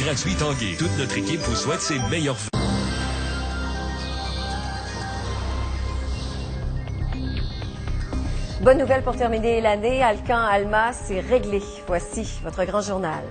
Gratuit Tanguay. Toute notre équipe vous souhaite ses meilleurs vœux. Bonne nouvelle pour terminer l'année. Alcan-Alma, c'est réglé. Voici votre grand journal.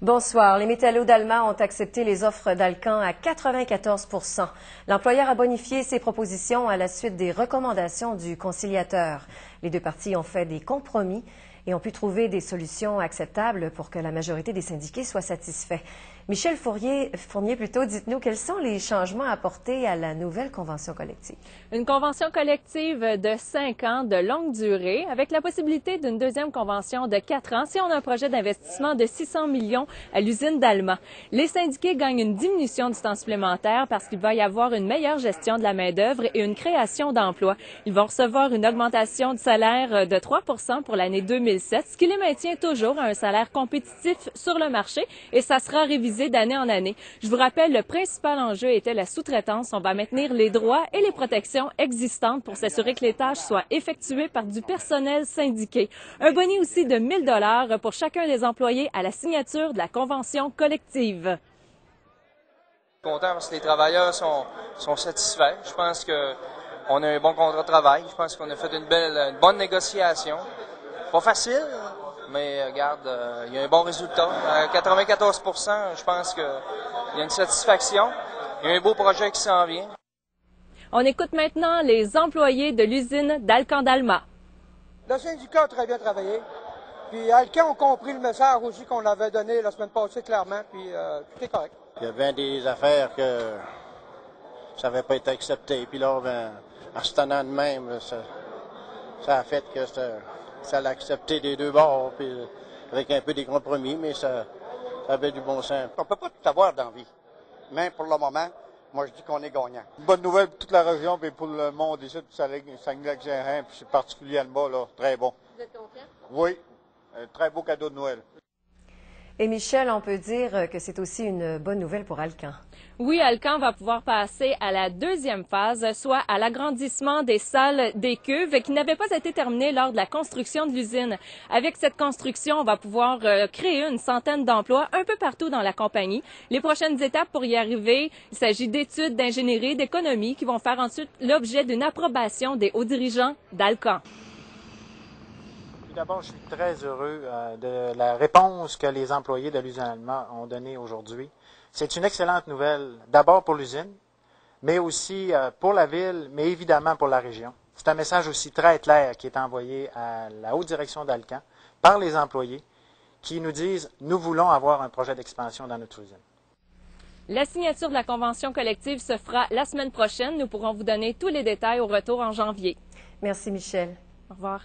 Bonsoir. Les métallos d'Alma ont accepté les offres d'Alcan à 94 %. L'employeur a bonifié ses propositions à la suite des recommandations du conciliateur. Les deux parties ont fait des compromis et ont pu trouver des solutions acceptables pour que la majorité des syndiqués soient satisfaits. Michel Fournier, dites-nous quels sont les changements apportés à la nouvelle convention collective? Une convention collective de 5 ans de longue durée avec la possibilité d'une deuxième convention de 4 ans si on a un projet d'investissement de 600 millions à l'usine d'Alma. Les syndiqués gagnent une diminution du temps supplémentaire parce qu'il va y avoir une meilleure gestion de la main-d'œuvre et une création d'emplois. Ils vont recevoir une augmentation de salaire de 3 % pour l'année 2007, ce qui les maintient toujours à un salaire compétitif sur le marché et ça sera révisé d'année en année. Je vous rappelle, le principal enjeu était la sous-traitance. On va maintenir les droits et les protections existantes pour s'assurer que les tâches soient effectuées par du personnel syndiqué. Un boni aussi de 1 000 $ pour chacun des employés à la signature de la convention collective. Content parce que les travailleurs sont satisfaits. Je pense qu'on a un bon contrat de travail. Je pense qu'on a fait une bonne négociation. Pas facile, mais regarde, il y a un bon résultat. À 94 %, je pense qu'il y a une satisfaction. Il y a un beau projet qui s'en vient. On écoute maintenant les employés de l'usine d'Alcan-Dalma. Le syndicat a très bien travaillé. Puis Alcan a compris le message aussi qu'on avait donné la semaine passée clairement. Puis tout est correct. Il y avait des affaires que ça n'avait pas été accepté. Puis là, en se tenant de même, ça a fait que ça l'a accepté des deux bords, puis avec un peu des compromis, mais ça avait du bon sens. On ne peut pas tout avoir dans la vie. Mais pour le moment, moi je dis qu'on est gagnant. Une bonne nouvelle pour toute la région et pour le monde ici, puis Saguenay-Lac-Saint-Jean, puis c'est particulièrement là, très bon. Vous êtes confiant? Oui, un très beau cadeau de Noël. Et Michel, on peut dire que c'est aussi une bonne nouvelle pour Alcan. Oui, Alcan va pouvoir passer à la deuxième phase, soit à l'agrandissement des salles des cuves qui n'avaient pas été terminées lors de la construction de l'usine. Avec cette construction, on va pouvoir créer une centaine d'emplois un peu partout dans la compagnie. Les prochaines étapes pour y arriver, il s'agit d'études d'ingénierie, d'économie qui vont faire ensuite l'objet d'une approbation des hauts dirigeants d'Alcan. Tout d'abord, je suis très heureux de la réponse que les employés de l'usine Alma ont donnée aujourd'hui. C'est une excellente nouvelle, d'abord pour l'usine, mais aussi pour la ville, mais évidemment pour la région. C'est un message aussi très clair qui est envoyé à la haute direction d'Alcan par les employés qui nous disent « Nous voulons avoir un projet d'expansion dans notre usine ». La signature de la convention collective se fera la semaine prochaine. Nous pourrons vous donner tous les détails au retour en janvier. Merci, Michel. Au revoir.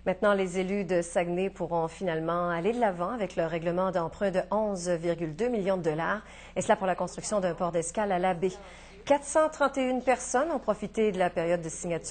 Maintenant, les élus de Saguenay pourront finalement aller de l'avant avec leur règlement d'emprunt de 11,2 millions de $, et cela pour la construction d'un port d'escale à la baie. 431 personnes ont profité de la période de signature